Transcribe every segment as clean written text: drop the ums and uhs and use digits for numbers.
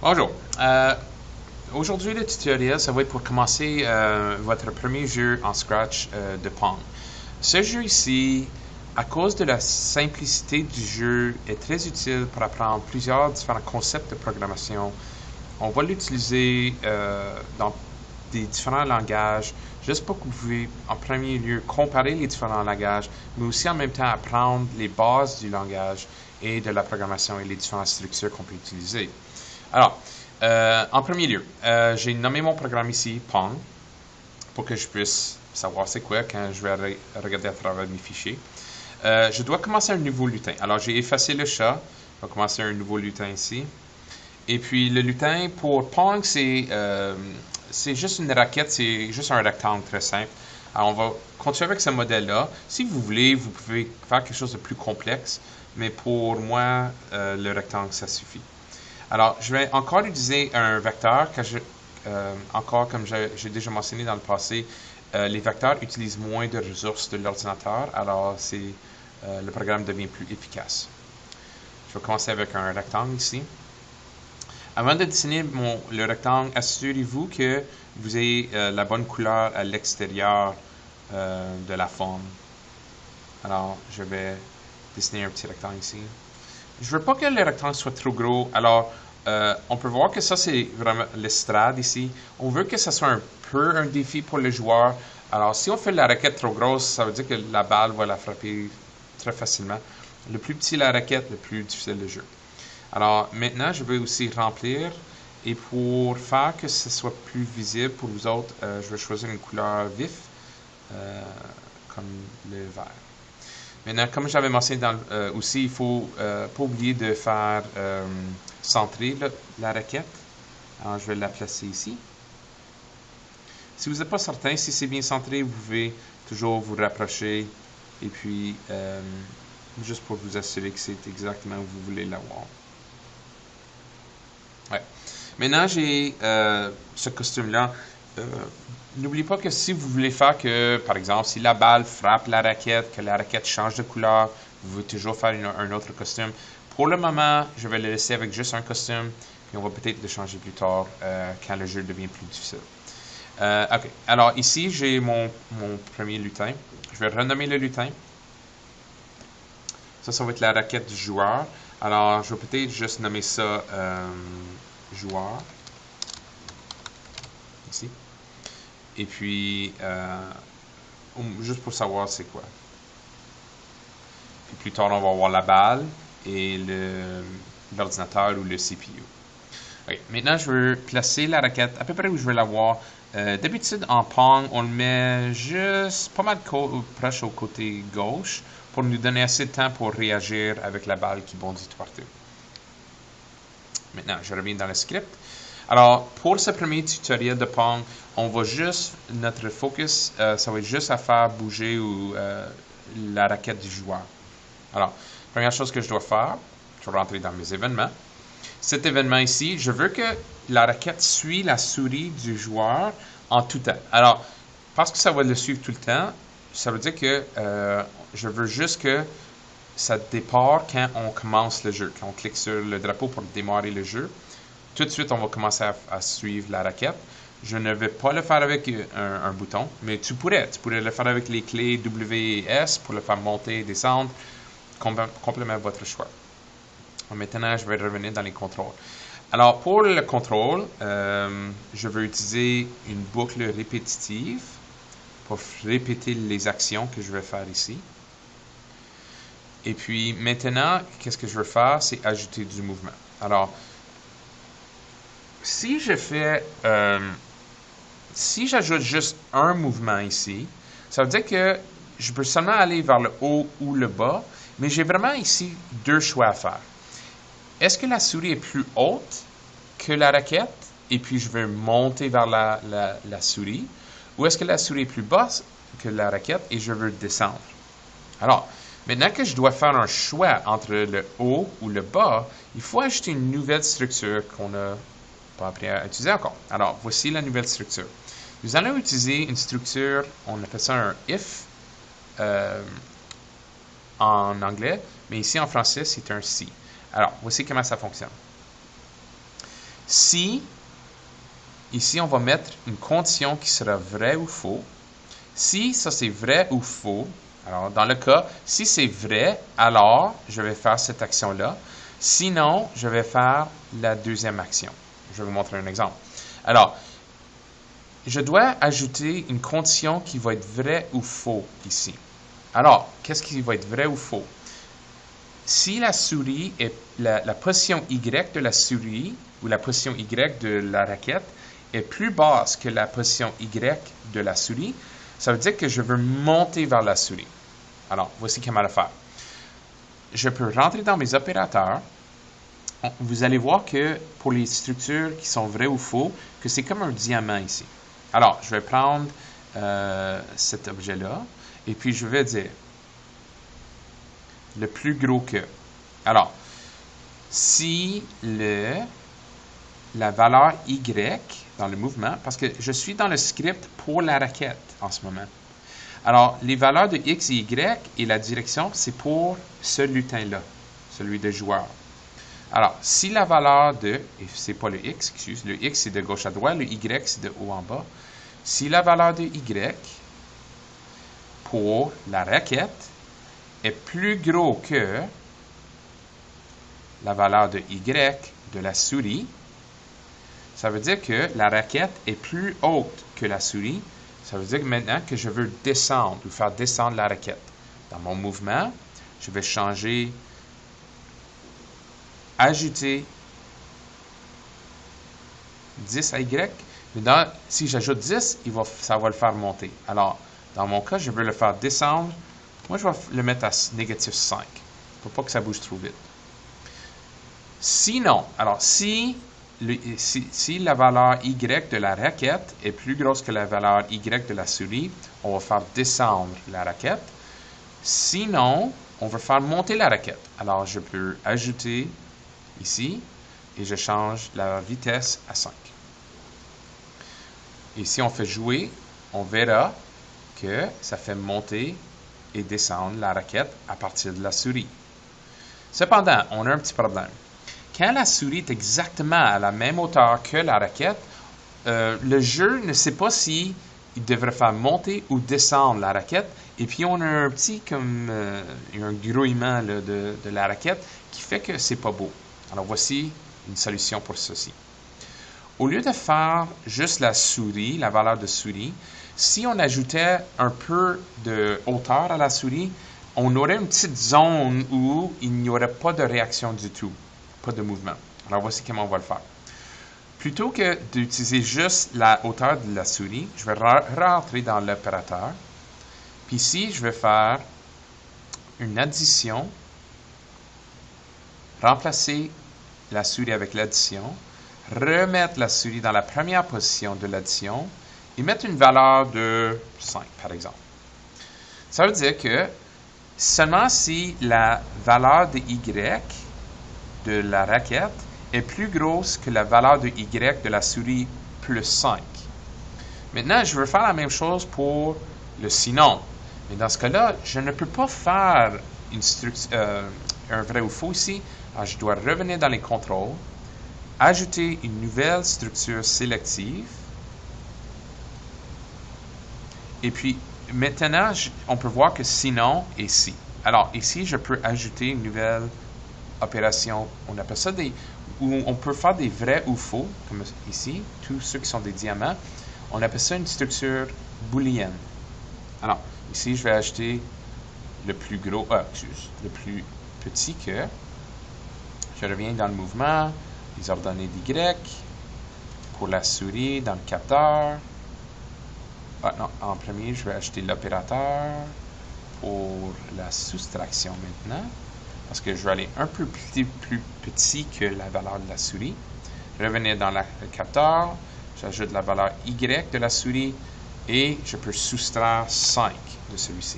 Bonjour. Aujourd'hui, le tutoriel, ça va être pour commencer votre premier jeu en Scratch de Pong. Ce jeu ici, à cause de la simplicité du jeu, est très utile pour apprendre plusieurs différents concepts de programmation. On va l'utiliser dans des différents langages, juste pour que vous pouvez, en premier lieu, comparer les différents langages, mais aussi en même temps apprendre les bases du langage et de la programmation et les différentes structures qu'on peut utiliser. Alors, en premier lieu, j'ai nommé mon programme ici Pong pour que je puisse savoir c'est quoi quand je vais regarder à travers mes fichiers. Je dois commencer un nouveau lutin. Alors, j'ai effacé le chat. Je vais commencer un nouveau lutin ici. Et puis, le lutin pour Pong, c'est juste une raquette, c'est juste un rectangle très simple. Alors, on va continuer avec ce modèle-là. Si vous voulez, vous pouvez faire quelque chose de plus complexe, mais pour moi, le rectangle, ça suffit. Alors, je vais encore utiliser un vecteur, encore comme j'ai déjà mentionné dans le passé, les vecteurs utilisent moins de ressources de l'ordinateur, alors le programme devient plus efficace. Je vais commencer avec un rectangle ici. Avant de dessiner le rectangle, assurez-vous que vous ayez la bonne couleur à l'extérieur de la forme. Alors, je vais dessiner un petit rectangle ici. Je veux pas que le rectangle soit trop gros, alors on peut voir que ça c'est vraiment l'estrade ici. On veut que ça soit un peu un défi pour le joueur. Alors si on fait la raquette trop grosse, ça veut dire que la balle va la frapper très facilement. Le plus petit la raquette, le plus difficile le jeu. Alors maintenant, je vais aussi remplir et pour faire que ce soit plus visible pour vous autres, je vais choisir une couleur vif comme le vert. Maintenant, comme j'avais mentionné aussi, il ne faut pas oublier de faire centrer la raquette. Alors, je vais la placer ici. Si vous n'êtes pas certain si c'est bien centré, vous pouvez toujours vous rapprocher et puis juste pour vous assurer que c'est exactement où vous voulez l'avoir. Ouais. Maintenant, j'ai ce costume-là. N'oubliez pas que si vous voulez faire que, par exemple, si la balle frappe la raquette, que la raquette change de couleur, vous pouvez toujours faire un autre costume. Pour le moment, je vais le laisser avec juste un costume, puis on va peut-être le changer plus tard quand le jeu devient plus difficile. OK. Alors ici, j'ai mon premier lutin. Je vais renommer le lutin. Ça va être la raquette du joueur. Alors, je vais peut-être juste nommer ça joueur. Ici. Et puis, juste pour savoir c'est quoi. Puis plus tard, on va voir la balle et l'ordinateur ou le CPU. Okay. Maintenant, je veux placer la raquette à peu près où je veux l'avoir. D'habitude, en Pong, on le met juste pas mal proche au côté gauche pour nous donner assez de temps pour réagir avec la balle qui bondit partout. Maintenant, je reviens dans le script. Alors, pour ce premier tutoriel de Pong, on va juste, notre focus, ça va être juste à faire bouger la raquette du joueur. Alors, première chose que je dois faire, je vais rentrer dans mes événements. Cet événement ici, je veux que la raquette suit la souris du joueur en tout temps. Alors, parce que ça va le suivre tout le temps, ça veut dire que je veux juste que ça départ quand on commence le jeu. Quand on clique sur le drapeau pour démarrer le jeu, tout de suite, on va commencer à suivre la raquette. Je ne vais pas le faire avec un bouton, mais tu pourrais le faire avec les clés W et S pour le faire monter et descendre, complètement votre choix. Maintenant, je vais revenir dans les contrôles. Alors, pour le contrôle, je veux utiliser une boucle répétitive pour répéter les actions que je vais faire ici. Et puis, maintenant, qu'est-ce que je veux faire? C'est ajouter du mouvement. Alors, si j'ajoute juste un mouvement ici, ça veut dire que je peux seulement aller vers le haut ou le bas, mais j'ai vraiment ici deux choix à faire. Est-ce que la souris est plus haute que la raquette et puis je vais monter vers la souris, ou est-ce que la souris est plus basse que la raquette et je veux descendre? Alors, maintenant que je dois faire un choix entre le haut ou le bas, il faut ajouter une nouvelle structure qu'on n'a pas appris à utiliser encore. Alors, voici la nouvelle structure. Nous allons utiliser une structure, on appelle ça un if en anglais, mais ici en français, c'est un si. Alors, voici comment ça fonctionne. Si, ici, on va mettre une condition qui sera vraie ou faux. Si ça c'est vrai ou faux, alors dans le cas, si c'est vrai, alors je vais faire cette action-là. Sinon, je vais faire la deuxième action. Je vais vous montrer un exemple. Alors, je dois ajouter une condition qui va être vrai ou faux ici. Alors, qu'est-ce qui va être vrai ou faux? Si la souris est la position Y de la souris ou la position Y de la raquette est plus basse que la position Y de la souris, ça veut dire que je veux monter vers la souris. Alors, voici comment le faire. Je peux rentrer dans mes opérateurs. Vous allez voir que pour les structures qui sont vraies ou faux, que c'est comme un diamant ici. Alors, je vais prendre cet objet-là et puis je vais dire le plus gros que. Alors, si la valeur Y dans le mouvement, parce que je suis dans le script pour la raquette en ce moment. Alors, les valeurs de X et Y et la direction, c'est pour ce lutin-là, celui de joueur. Alors, si la valeur de, et c'est pas le X, excuse, le X c'est de gauche à droite, le Y c'est de haut en bas. Si la valeur de Y pour la raquette est plus gros que la valeur de Y de la souris, ça veut dire que la raquette est plus haute que la souris. Ça veut dire que maintenant que je veux descendre ou faire descendre la raquette. Dans mon mouvement, je vais changer, ajouter 10 à Y. Mais si j'ajoute 10, ça va le faire monter. Alors, dans mon cas, je veux le faire descendre. Moi, je vais le mettre à négatif 5 pour pas que ça bouge trop vite. Sinon, alors si la valeur Y de la raquette est plus grosse que la valeur Y de la souris, on va faire descendre la raquette. Sinon, on va faire monter la raquette. Alors, je peux ajouter ici et je change la vitesse à 5. Et si on fait jouer, on verra que ça fait monter et descendre la raquette à partir de la souris. Cependant, on a un petit problème. Quand la souris est exactement à la même hauteur que la raquette, le jeu ne sait pas si il devrait faire monter ou descendre la raquette. Et puis, on a un petit un grouillement là, de la raquette qui fait que c'est pas beau. Alors, voici une solution pour ceci. Au lieu de faire juste la souris, la valeur de souris, si on ajoutait un peu de hauteur à la souris, on aurait une petite zone où il n'y aurait pas de réaction du tout, pas de mouvement. Alors, voici comment on va le faire. Plutôt que d'utiliser juste la hauteur de la souris, je vais rentrer dans l'opérateur. Puis ici, je vais faire une addition, remplacer la souris avec l'addition, remettre la souris dans la première position de l'addition et mettre une valeur de 5, par exemple. Ça veut dire que seulement si la valeur de Y de la raquette est plus grosse que la valeur de Y de la souris plus 5. Maintenant, je veux faire la même chose pour le sinon. Mais dans ce cas-là, je ne peux pas faire un vrai ou faux ici. Alors, je dois revenir dans les contrôles, ajouter une nouvelle structure sélective. Et puis, maintenant, on peut voir que sinon et si. Alors, ici, je peux ajouter une nouvelle opération. On appelle ça où on peut faire des vrais ou faux, comme ici, tous ceux qui sont des diamants. On appelle ça une structure booléenne. Alors, ici, je vais ajouter le plus gros, le plus petit que. Je reviens dans le mouvement, les ordonnées d'Y. Pour la souris, dans le capteur. Non, en premier, je vais ajouter l'opérateur pour la soustraction maintenant. Parce que je vais aller un peu plus petit que la valeur de la souris. Revenir dans le capteur, j'ajoute la valeur Y de la souris et je peux soustraire 5 de celui-ci.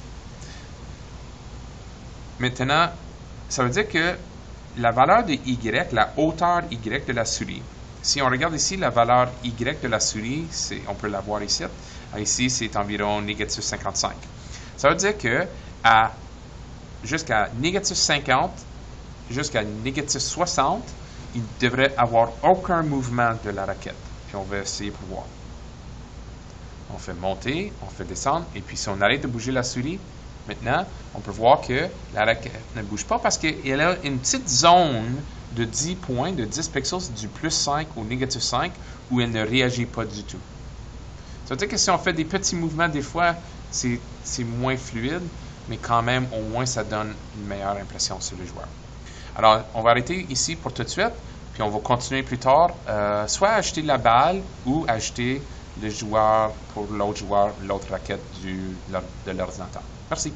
Maintenant, ça veut dire que la valeur de Y, la hauteur Y de la souris, si on regarde ici la valeur Y de la souris, on peut la voir ici. Ici, c'est environ négatif 55. Ça veut dire que jusqu'à négatif 50, jusqu'à négatif 60, il devrait avoir aucun mouvement de la raquette. Puis on va essayer pour voir. On fait monter, on fait descendre, et puis si on arrête de bouger la souris, maintenant, on peut voir que la raquette ne bouge pas parce qu'elle a une petite zone de 10 points, de 10 pixels, du plus 5 au négatif 5, où elle ne réagit pas du tout. Ça veut dire que si on fait des petits mouvements, des fois, c'est moins fluide, mais quand même, au moins, ça donne une meilleure impression sur le joueur. Alors, on va arrêter ici pour tout de suite, puis on va continuer plus tard, soit acheter la balle ou acheter le joueur pour l'autre joueur, l'autre raquette de l'ordinateur. Merci.